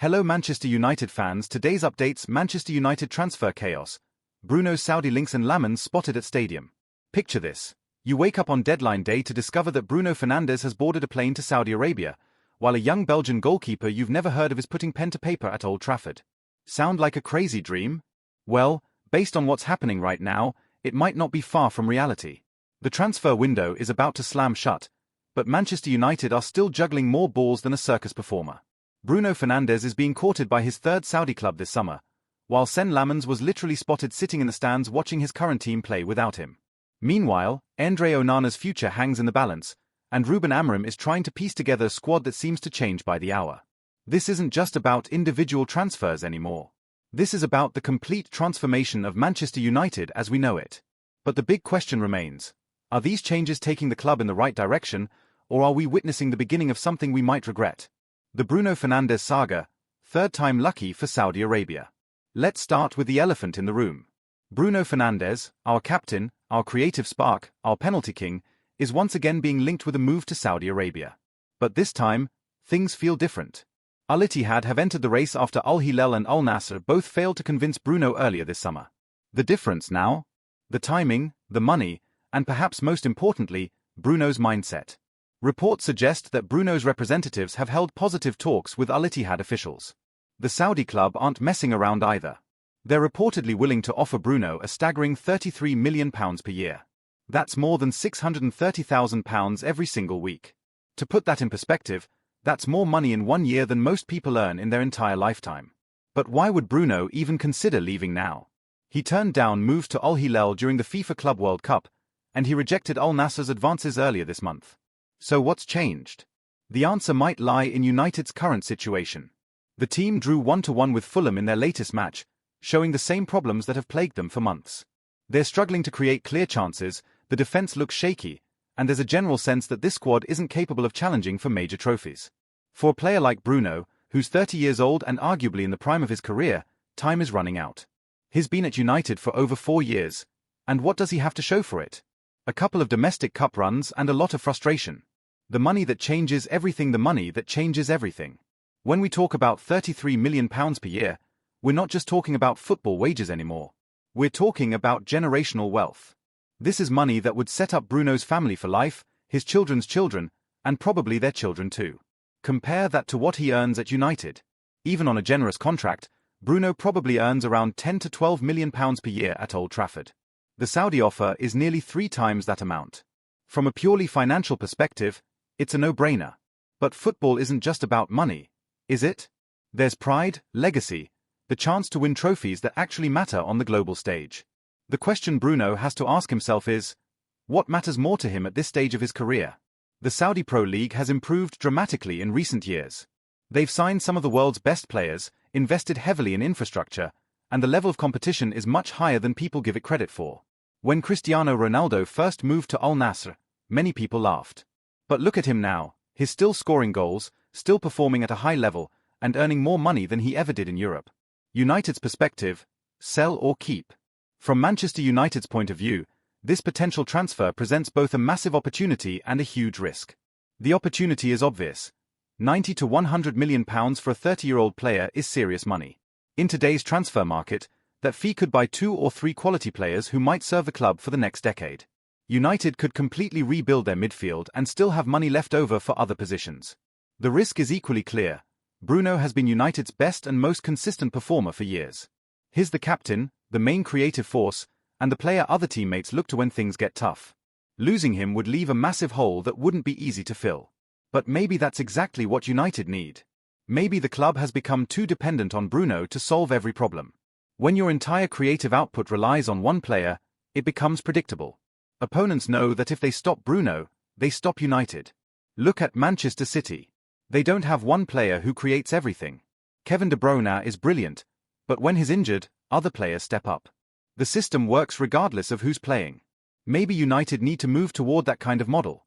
Hello Manchester United fans, today's updates: Manchester United transfer chaos. Bruno's Saudi links and Lammens spotted at stadium. Picture this. You wake up on deadline day to discover that Bruno Fernandes has boarded a plane to Saudi Arabia, while a young Belgian goalkeeper you've never heard of is putting pen to paper at Old Trafford. Sound like a crazy dream? Well, based on what's happening right now, it might not be far from reality. The transfer window is about to slam shut, but Manchester United are still juggling more balls than a circus performer. Bruno Fernandes is being courted by his third Saudi club this summer, while Senne Lammens was literally spotted sitting in the stands watching his current team play without him. Meanwhile, Andre Onana's future hangs in the balance, and Ruben Amorim is trying to piece together a squad that seems to change by the hour. This isn't just about individual transfers anymore. This is about the complete transformation of Manchester United as we know it. But the big question remains: are these changes taking the club in the right direction, or are we witnessing the beginning of something we might regret? The Bruno Fernandes saga, third time lucky for Saudi Arabia. Let's start with the elephant in the room. Bruno Fernandes, our captain, our creative spark, our penalty king, is once again being linked with a move to Saudi Arabia. But this time, things feel different. Al Ittihad have entered the race after Al Hilal and Al Nassr both failed to convince Bruno earlier this summer. The difference now? The timing, the money, and perhaps most importantly, Bruno's mindset. Reports suggest that Bruno's representatives have held positive talks with Al Ittihad officials. The Saudi club aren't messing around either. They're reportedly willing to offer Bruno a staggering £33 million per year. That's more than £630,000 every single week. To put that in perspective, that's more money in 1 year than most people earn in their entire lifetime. But why would Bruno even consider leaving now? He turned down moves to Al Hilal during the FIFA Club World Cup, and he rejected Al Nassr's advances earlier this month. So what's changed? The answer might lie in United's current situation. The team drew 1-1 with Fulham in their latest match, showing the same problems that have plagued them for months. They're struggling to create clear chances, the defense looks shaky, and there's a general sense that this squad isn't capable of challenging for major trophies. For a player like Bruno, who's 30 years old and arguably in the prime of his career, time is running out. He's been at United for over 4 years, and what does he have to show for it? A couple of domestic cup runs and a lot of frustration. The money that changes everything, the money that changes everything. When we talk about £33 million per year, we're not just talking about football wages anymore. We're talking about generational wealth. This is money that would set up Bruno's family for life, his children's children, and probably their children too. Compare that to what he earns at United. Even on a generous contract, Bruno probably earns around £10 to £12 million per year at Old Trafford. The Saudi offer is nearly 3 times that amount. From a purely financial perspective, it's a no-brainer. But football isn't just about money, is it? There's pride, legacy, the chance to win trophies that actually matter on the global stage. The question Bruno has to ask himself is, what matters more to him at this stage of his career? The Saudi Pro League has improved dramatically in recent years. They've signed some of the world's best players, invested heavily in infrastructure, and the level of competition is much higher than people give it credit for. When Cristiano Ronaldo first moved to Al Nassr, many people laughed. But look at him now, he's still scoring goals, still performing at a high level, and earning more money than he ever did in Europe. United's perspective: sell or keep. From Manchester United's point of view, this potential transfer presents both a massive opportunity and a huge risk. The opportunity is obvious. £90 to £100 million for a 30-year-old player is serious money. In today's transfer market, that fee could buy 2 or 3 quality players who might serve the club for the next decade. United could completely rebuild their midfield and still have money left over for other positions. The risk is equally clear. Bruno has been United's best and most consistent performer for years. He's the captain, the main creative force, and the player other teammates look to when things get tough. Losing him would leave a massive hole that wouldn't be easy to fill. But maybe that's exactly what United need. Maybe the club has become too dependent on Bruno to solve every problem. When your entire creative output relies on one player, it becomes predictable. Opponents know that if they stop Bruno, they stop United. Look at Manchester City. They don't have one player who creates everything. Kevin De Bruyne is brilliant, but when he's injured, other players step up. The system works regardless of who's playing. Maybe United need to move toward that kind of model.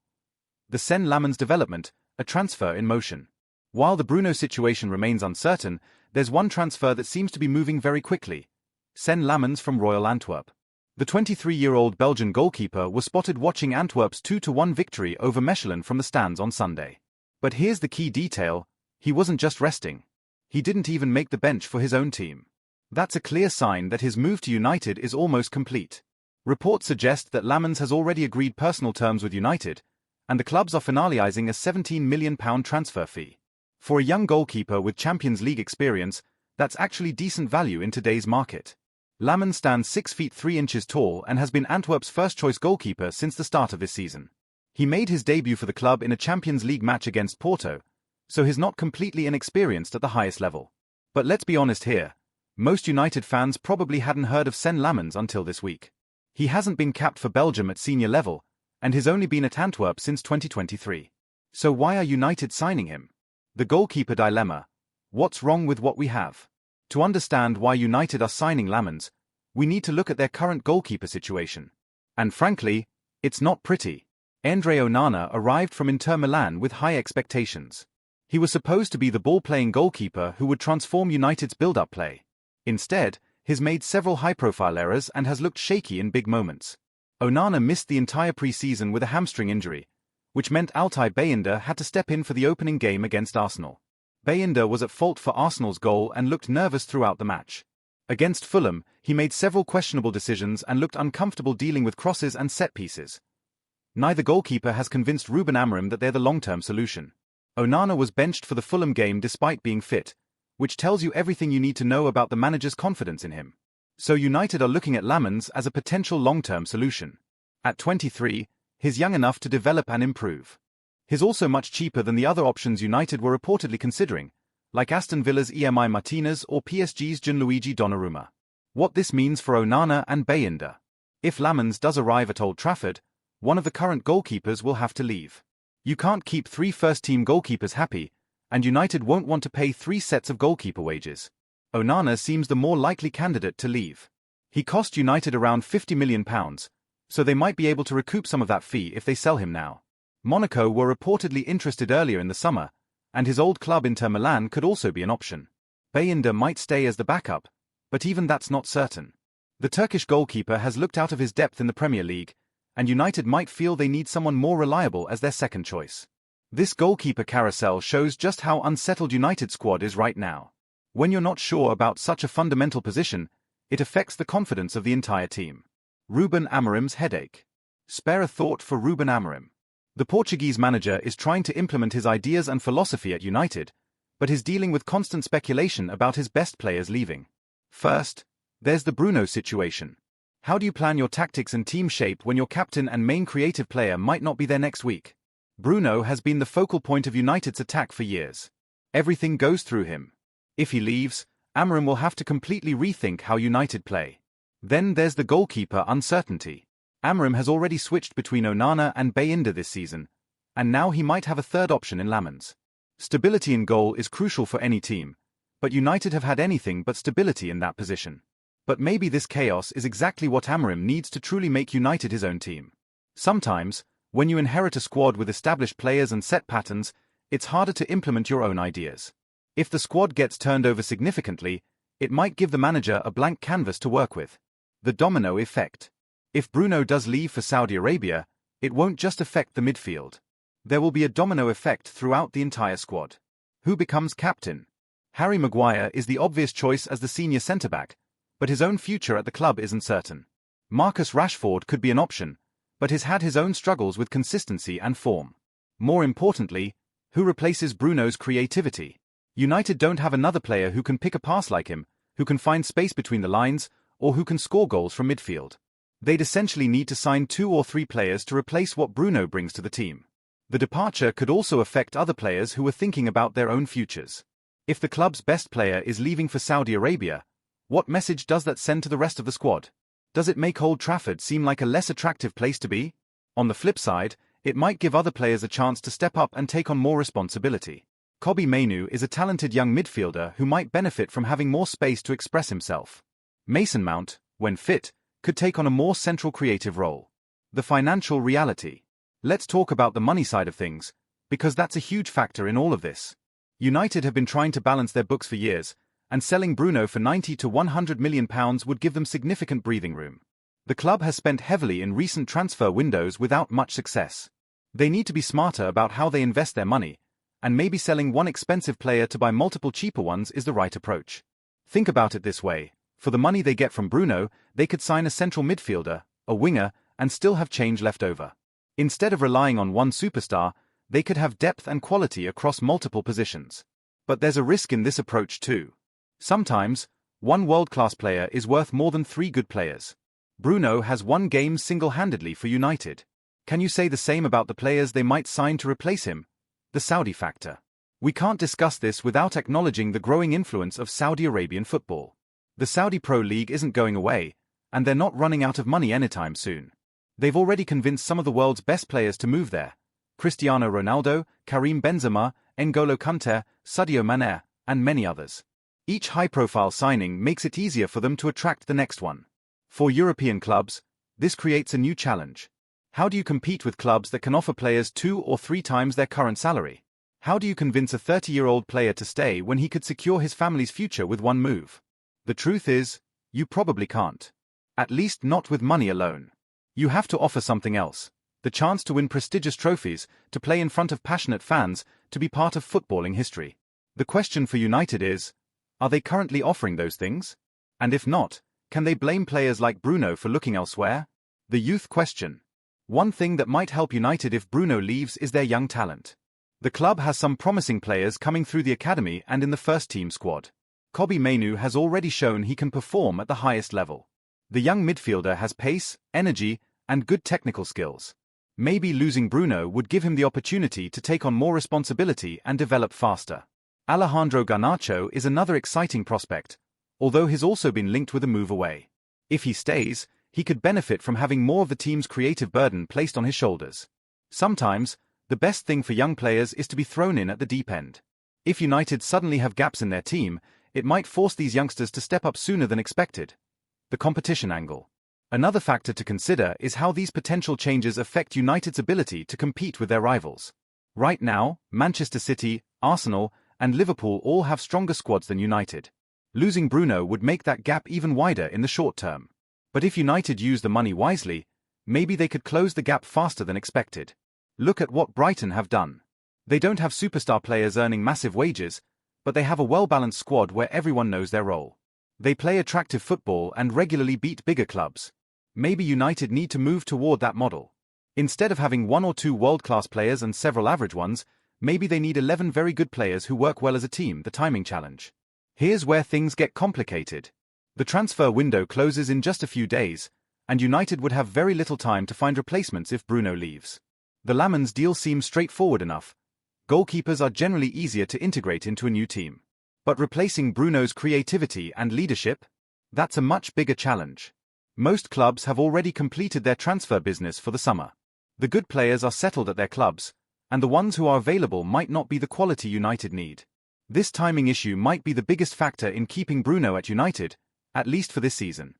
The Senne Lammens development, a transfer in motion. While the Bruno situation remains uncertain, there's one transfer that seems to be moving very quickly. Senne Lammens from Royal Antwerp. The 23-year-old Belgian goalkeeper was spotted watching Antwerp's 2-1 victory over Mechelen from the stands on Sunday. But here's the key detail: he wasn't just resting. He didn't even make the bench for his own team. That's a clear sign that his move to United is almost complete. Reports suggest that Lammens has already agreed personal terms with United, and the clubs are finalising a £17 million transfer fee. For a young goalkeeper with Champions League experience, that's actually decent value in today's market. Lammens stands 6 feet 3 inches tall and has been Antwerp's first-choice goalkeeper since the start of this season. He made his debut for the club in a Champions League match against Porto, so he's not completely inexperienced at the highest level. But let's be honest here, most United fans probably hadn't heard of Senne Lammens until this week. He hasn't been capped for Belgium at senior level, and has only been at Antwerp since 2023. So why are United signing him? The goalkeeper dilemma. What's wrong with what we have? To understand why United are signing Lammens, we need to look at their current goalkeeper situation. And frankly, it's not pretty. Andre Onana arrived from Inter Milan with high expectations. He was supposed to be the ball-playing goalkeeper who would transform United's build-up play. Instead, he's made several high-profile errors and has looked shaky in big moments. Onana missed the entire pre-season with a hamstring injury, which meant Altay Bayındır had to step in for the opening game against Arsenal. Bayındır was at fault for Arsenal's goal and looked nervous throughout the match. Against Fulham, he made several questionable decisions and looked uncomfortable dealing with crosses and set-pieces. Neither goalkeeper has convinced Ruben Amorim that they're the long-term solution. Onana was benched for the Fulham game despite being fit, which tells you everything you need to know about the manager's confidence in him. So United are looking at Lammens as a potential long-term solution. At 23, he's young enough to develop and improve. He's also much cheaper than the other options United were reportedly considering, like Aston Villa's EMI Martinez or PSG's Gianluigi Donnarumma. What this means for Onana and Bayındır. If Lammens does arrive at Old Trafford, one of the current goalkeepers will have to leave. You can't keep 3 first-team goalkeepers happy, and United won't want to pay 3 sets of goalkeeper wages. Onana seems the more likely candidate to leave. He cost United around £50 million, so they might be able to recoup some of that fee if they sell him now. Monaco were reportedly interested earlier in the summer, and his old club Inter Milan could also be an option. Bayındır might stay as the backup, but even that's not certain. The Turkish goalkeeper has looked out of his depth in the Premier League, and United might feel they need someone more reliable as their second choice. This goalkeeper carousel shows just how unsettled United's squad is right now. When you're not sure about such a fundamental position, it affects the confidence of the entire team. Ruben Amorim's headache. Spare a thought for Ruben Amorim. The Portuguese manager is trying to implement his ideas and philosophy at United, but is dealing with constant speculation about his best players leaving. First, there's the Bruno situation. How do you plan your tactics and team shape when your captain and main creative player might not be there next week? Bruno has been the focal point of United's attack for years. Everything goes through him. If he leaves, Amorim will have to completely rethink how United play. Then there's the goalkeeper uncertainty. Amorim has already switched between Onana and Bayındır this season, and now he might have a third option in Lammens. Stability in goal is crucial for any team, but United have had anything but stability in that position. But maybe this chaos is exactly what Amorim needs to truly make United his own team. Sometimes, when you inherit a squad with established players and set patterns, it's harder to implement your own ideas. If the squad gets turned over significantly, it might give the manager a blank canvas to work with. The domino effect. If Bruno does leave for Saudi Arabia, it won't just affect the midfield. There will be a domino effect throughout the entire squad. Who becomes captain? Harry Maguire is the obvious choice as the senior centre-back, but his own future at the club isn't certain. Marcus Rashford could be an option, but has had his own struggles with consistency and form. More importantly, who replaces Bruno's creativity? United don't have another player who can pick a pass like him, who can find space between the lines, or who can score goals from midfield. They'd essentially need to sign 2 or 3 players to replace what Bruno brings to the team. The departure could also affect other players who are thinking about their own futures. If the club's best player is leaving for Saudi Arabia, what message does that send to the rest of the squad? Does it make Old Trafford seem like a less attractive place to be? On the flip side, it might give other players a chance to step up and take on more responsibility. Kobbie Mainoo is a talented young midfielder who might benefit from having more space to express himself. Mason Mount, when fit, could take on a more central creative role. The financial reality. Let's talk about the money side of things, because that's a huge factor in all of this. United have been trying to balance their books for years, and selling Bruno for £90 to £100 million would give them significant breathing room. The club has spent heavily in recent transfer windows without much success. They need to be smarter about how they invest their money, and maybe selling one expensive player to buy multiple cheaper ones is the right approach. Think about it this way. For the money they get from Bruno, they could sign a central midfielder, a winger, and still have change left over. Instead of relying on one superstar, they could have depth and quality across multiple positions. But there's a risk in this approach too. Sometimes, one world-class player is worth more than 3 good players. Bruno has won games single-handedly for United. Can you say the same about the players they might sign to replace him? The Saudi factor. We can't discuss this without acknowledging the growing influence of Saudi Arabian football. The Saudi Pro League isn't going away, and they're not running out of money anytime soon. They've already convinced some of the world's best players to move there. Cristiano Ronaldo, Karim Benzema, N'Golo Kanté, Sadio Mane, and many others. Each high-profile signing makes it easier for them to attract the next one. For European clubs, this creates a new challenge. How do you compete with clubs that can offer players 2 or 3 times their current salary? How do you convince a 30-year-old player to stay when he could secure his family's future with one move? The truth is, you probably can't. At least not with money alone. You have to offer something else. The chance to win prestigious trophies, to play in front of passionate fans, to be part of footballing history. The question for United is, are they currently offering those things? And if not, can they blame players like Bruno for looking elsewhere? The youth question. One thing that might help United if Bruno leaves is their young talent. The club has some promising players coming through the academy and in the first-team squad. Kobbie Mainoo has already shown he can perform at the highest level. The young midfielder has pace, energy, and good technical skills. Maybe losing Bruno would give him the opportunity to take on more responsibility and develop faster. Alejandro Garnacho is another exciting prospect, although he's also been linked with a move away. If he stays, he could benefit from having more of the team's creative burden placed on his shoulders. Sometimes, the best thing for young players is to be thrown in at the deep end. If United suddenly have gaps in their team, it might force these youngsters to step up sooner than expected. The competition angle. Another factor to consider is how these potential changes affect United's ability to compete with their rivals. Right now, Manchester City, Arsenal, and Liverpool all have stronger squads than United. Losing Bruno would make that gap even wider in the short term. But if United use the money wisely, maybe they could close the gap faster than expected. Look at what Brighton have done. They don't have superstar players earning massive wages, but they have a well-balanced squad where everyone knows their role. They play attractive football and regularly beat bigger clubs. Maybe United need to move toward that model. Instead of having 1 or 2 world-class players and several average ones, maybe they need 11 very good players who work well as a team. The timing challenge. Here's where things get complicated. The transfer window closes in just a few days, and United would have very little time to find replacements if Bruno leaves. The Lammens deal seems straightforward enough. Goalkeepers are generally easier to integrate into a new team. But replacing Bruno's creativity and leadership? That's a much bigger challenge. Most clubs have already completed their transfer business for the summer. The good players are settled at their clubs, and the ones who are available might not be the quality United need. This timing issue might be the biggest factor in keeping Bruno at United, at least for this season.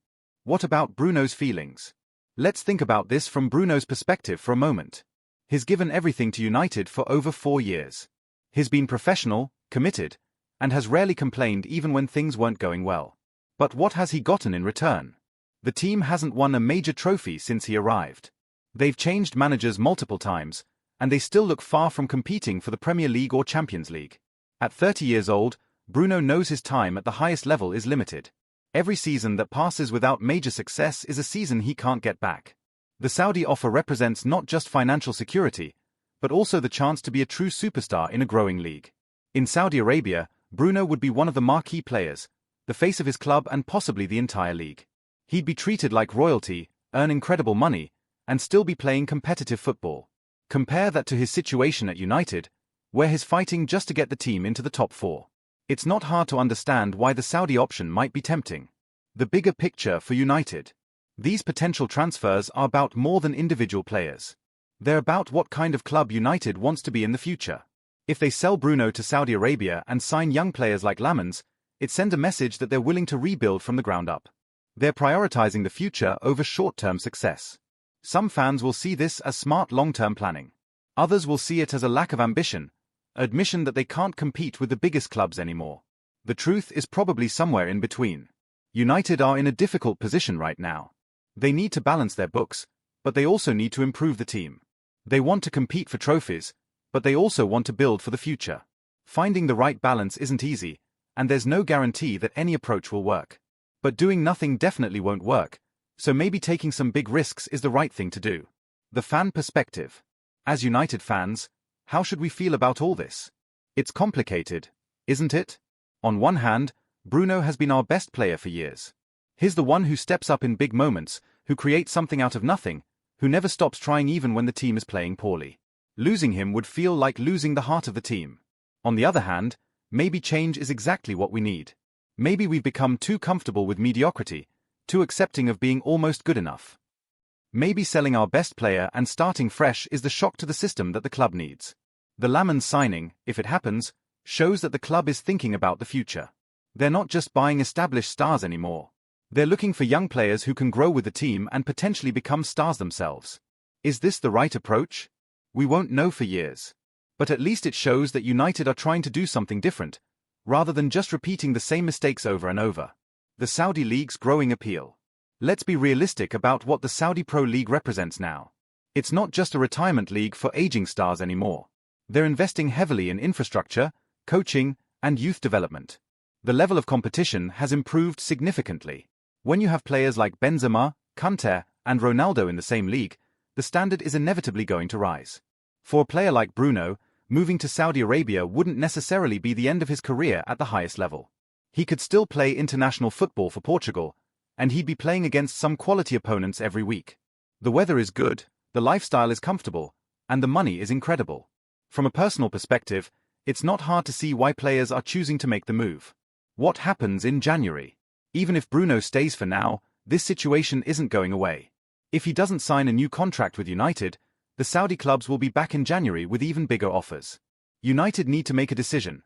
What about Bruno's feelings? Let's think about this from Bruno's perspective for a moment. He's given everything to United for over 4 years. He's been professional, committed, and has rarely complained even when things weren't going well. But what has he gotten in return? The team hasn't won a major trophy since he arrived. They've changed managers multiple times, and they still look far from competing for the Premier League or Champions League. At 30 years old, Bruno knows his time at the highest level is limited. Every season that passes without major success is a season he can't get back. The Saudi offer represents not just financial security, but also the chance to be a true superstar in a growing league. In Saudi Arabia, Bruno would be one of the marquee players, the face of his club and possibly the entire league. He'd be treated like royalty, earn incredible money, and still be playing competitive football. Compare that to his situation at United, where he's fighting just to get the team into the top 4. It's not hard to understand why the Saudi option might be tempting. The bigger picture for United. These potential transfers are about more than individual players. They're about what kind of club United wants to be in the future. If they sell Bruno to Saudi Arabia and sign young players like Lammens, it sends a message that they're willing to rebuild from the ground up. They're prioritizing the future over short-term success. Some fans will see this as smart long-term planning. Others will see it as a lack of ambition, admission that they can't compete with the biggest clubs anymore. The truth is probably somewhere in between. United are in a difficult position right now. They need to balance their books, but they also need to improve the team. They want to compete for trophies, but they also want to build for the future. Finding the right balance isn't easy, and there's no guarantee that any approach will work. But doing nothing definitely won't work, so maybe taking some big risks is the right thing to do. The fan perspective. As United fans, how should we feel about all this? It's complicated, isn't it? On one hand, Bruno has been our best player for years. He's the one who steps up in big moments, who creates something out of nothing, who never stops trying even when the team is playing poorly. Losing him would feel like losing the heart of the team. On the other hand, maybe change is exactly what we need. Maybe we've become too comfortable with mediocrity, too accepting of being almost good enough. Maybe selling our best player and starting fresh is the shock to the system that the club needs. The Lammens signing, if it happens, shows that the club is thinking about the future. They're not just buying established stars anymore. They're looking for young players who can grow with the team and potentially become stars themselves. Is this the right approach? We won't know for years. But at least it shows that United are trying to do something different, rather than just repeating the same mistakes over and over. The Saudi League's growing appeal. Let's be realistic about what the Saudi Pro League represents now. It's not just a retirement league for aging stars anymore. They're investing heavily in infrastructure, coaching, and youth development. The level of competition has improved significantly. When you have players like Benzema, Kanté, and Ronaldo in the same league, the standard is inevitably going to rise. For a player like Bruno, moving to Saudi Arabia wouldn't necessarily be the end of his career at the highest level. He could still play international football for Portugal, and he'd be playing against some quality opponents every week. The weather is good, the lifestyle is comfortable, and the money is incredible. From a personal perspective, it's not hard to see why players are choosing to make the move. What happens in January? Even if Bruno stays for now, this situation isn't going away. If he doesn't sign a new contract with United, the Saudi clubs will be back in January with even bigger offers. United need to make a decision.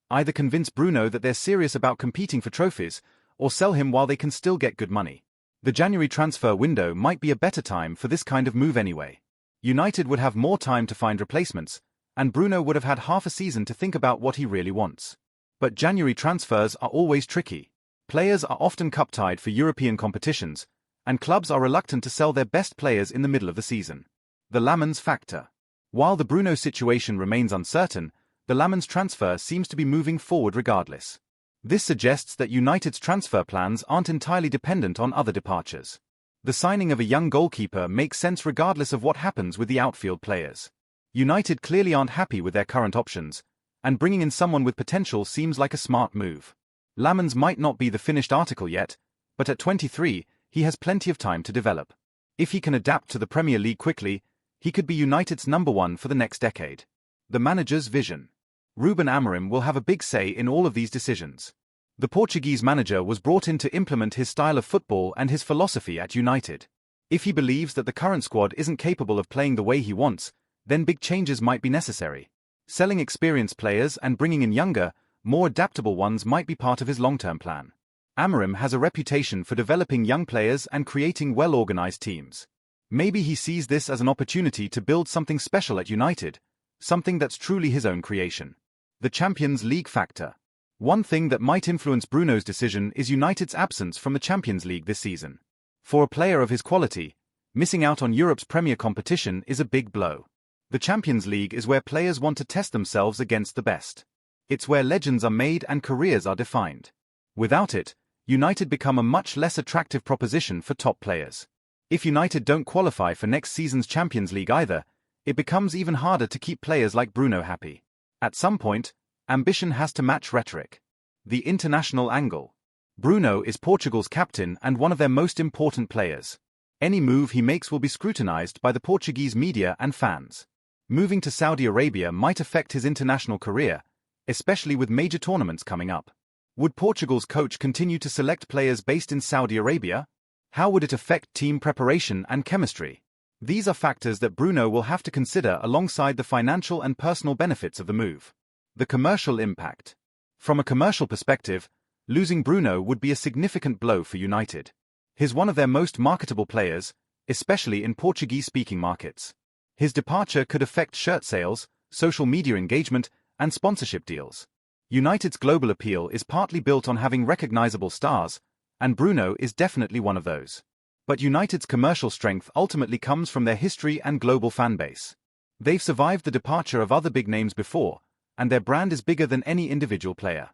Either convince Bruno that they're serious about competing for trophies, or sell him while they can still get good money. The January transfer window might be a better time for this kind of move anyway. United would have more time to find replacements, and Bruno would have had half a season to think about what he really wants. But January transfers are always tricky. Players are often cup-tied for European competitions, and clubs are reluctant to sell their best players in the middle of the season. The Lammens factor. While the Bruno situation remains uncertain, the Lammens transfer seems to be moving forward regardless. This suggests that United's transfer plans aren't entirely dependent on other departures. The signing of a young goalkeeper makes sense regardless of what happens with the outfield players. United clearly aren't happy with their current options, and bringing in someone with potential seems like a smart move. Lammens might not be the finished article yet, but at 23, he has plenty of time to develop. If he can adapt to the Premier League quickly, he could be United's number one for the next decade. The manager's vision. Ruben Amorim will have a big say in all of these decisions. The Portuguese manager was brought in to implement his style of football and his philosophy at United. If he believes that the current squad isn't capable of playing the way he wants, then big changes might be necessary. Selling experienced players and bringing in younger, more adaptable ones might be part of his long-term plan. Amorim has a reputation for developing young players and creating well-organized teams. Maybe he sees this as an opportunity to build something special at United, something that's truly his own creation. The Champions League factor. One thing that might influence Bruno's decision is United's absence from the Champions League this season. For a player of his quality, missing out on Europe's premier competition is a big blow. The Champions League is where players want to test themselves against the best. It's where legends are made and careers are defined. Without it, United become a much less attractive proposition for top players. If United don't qualify for next season's Champions League either, it becomes even harder to keep players like Bruno happy. At some point, ambition has to match rhetoric. The international angle. Bruno is Portugal's captain and one of their most important players. Any move he makes will be scrutinized by the Portuguese media and fans. Moving to Saudi Arabia might affect his international career, especially with major tournaments coming up. Would Portugal's coach continue to select players based in Saudi Arabia? How would it affect team preparation and chemistry? These are factors that Bruno will have to consider alongside the financial and personal benefits of the move. The commercial impact. From a commercial perspective, losing Bruno would be a significant blow for United. He's one of their most marketable players, especially in Portuguese-speaking markets. His departure could affect shirt sales, social media engagement, and sponsorship deals. United's global appeal is partly built on having recognizable stars, and Bruno is definitely one of those. But United's commercial strength ultimately comes from their history and global fan base. They've survived the departure of other big names before, and their brand is bigger than any individual player.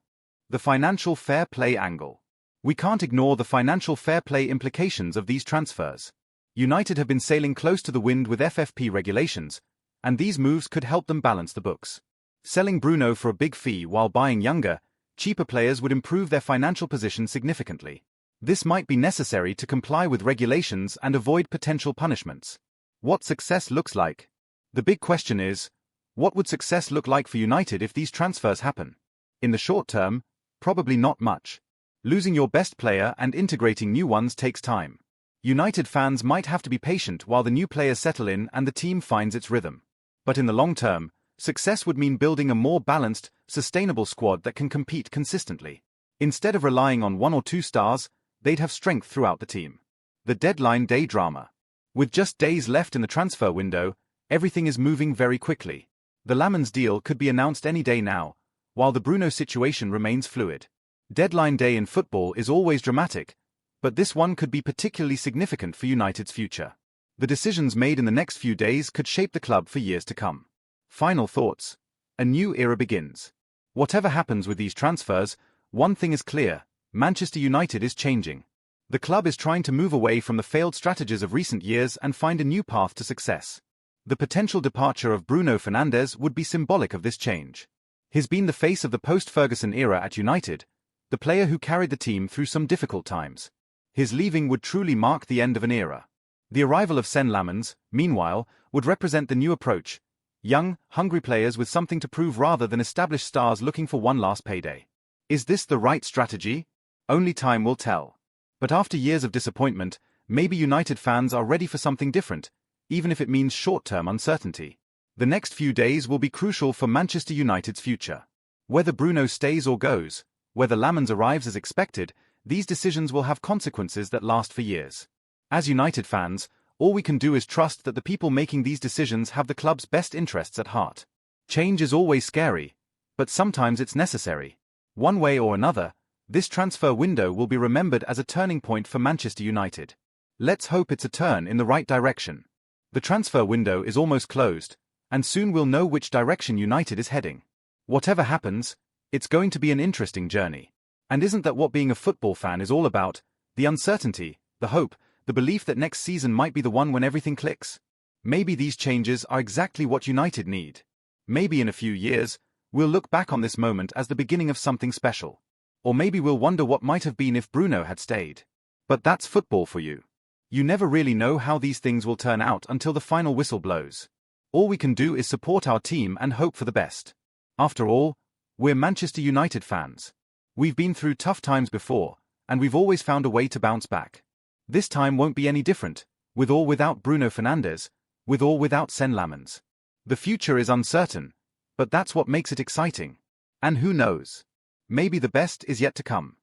The financial fair play angle. We can't ignore the financial fair play implications of these transfers. United have been sailing close to the wind with FFP regulations, and these moves could help them balance the books. Selling Bruno for a big fee while buying younger, cheaper players would improve their financial position significantly. This might be necessary to comply with regulations and avoid potential punishments. What success looks like. The big question is, what would success look like for United if these transfers happen? In the short term, probably not much. Losing your best player and integrating new ones takes time. United fans might have to be patient while the new players settle in and the team finds its rhythm. But in the long term, success would mean building a more balanced, sustainable squad that can compete consistently. Instead of relying on one or two stars, they'd have strength throughout the team. The deadline day drama. With just days left in the transfer window, everything is moving very quickly. The Lammens deal could be announced any day now, while the Bruno situation remains fluid. Deadline day in football is always dramatic, but this one could be particularly significant for United's future. The decisions made in the next few days could shape the club for years to come. Final thoughts. A new era begins. Whatever happens with these transfers, one thing is clear: Manchester United is changing. The club is trying to move away from the failed strategies of recent years and find a new path to success. The potential departure of Bruno Fernandes would be symbolic of this change. He's been the face of the post-Ferguson era at United, the player who carried the team through some difficult times. His leaving would truly mark the end of an era. The arrival of Senne Lammens, meanwhile, would represent the new approach: young, hungry players with something to prove rather than established stars looking for one last payday. Is this the right strategy? Only time will tell. But after years of disappointment, maybe United fans are ready for something different, even if it means short-term uncertainty. The next few days will be crucial for Manchester United's future. Whether Bruno stays or goes, whether Lammens arrives as expected, these decisions will have consequences that last for years. As United fans, all we can do is trust that the people making these decisions have the club's best interests at heart. Change is always scary, but sometimes it's necessary. One way or another, this transfer window will be remembered as a turning point for Manchester United. Let's hope it's a turn in the right direction. The transfer window is almost closed, and soon we'll know which direction United is heading. Whatever happens, it's going to be an interesting journey. And isn't that what being a football fan is all about? The uncertainty, the hope, the belief that next season might be the one when everything clicks? Maybe these changes are exactly what United need. Maybe in a few years, we'll look back on this moment as the beginning of something special. Or maybe we'll wonder what might have been if Bruno had stayed. But that's football for you. You never really know how these things will turn out until the final whistle blows. All we can do is support our team and hope for the best. After all, we're Manchester United fans. We've been through tough times before, and we've always found a way to bounce back. This time won't be any different, with or without Bruno Fernandes, with or without Senne Lammens. The future is uncertain, but that's what makes it exciting. And who knows? Maybe the best is yet to come.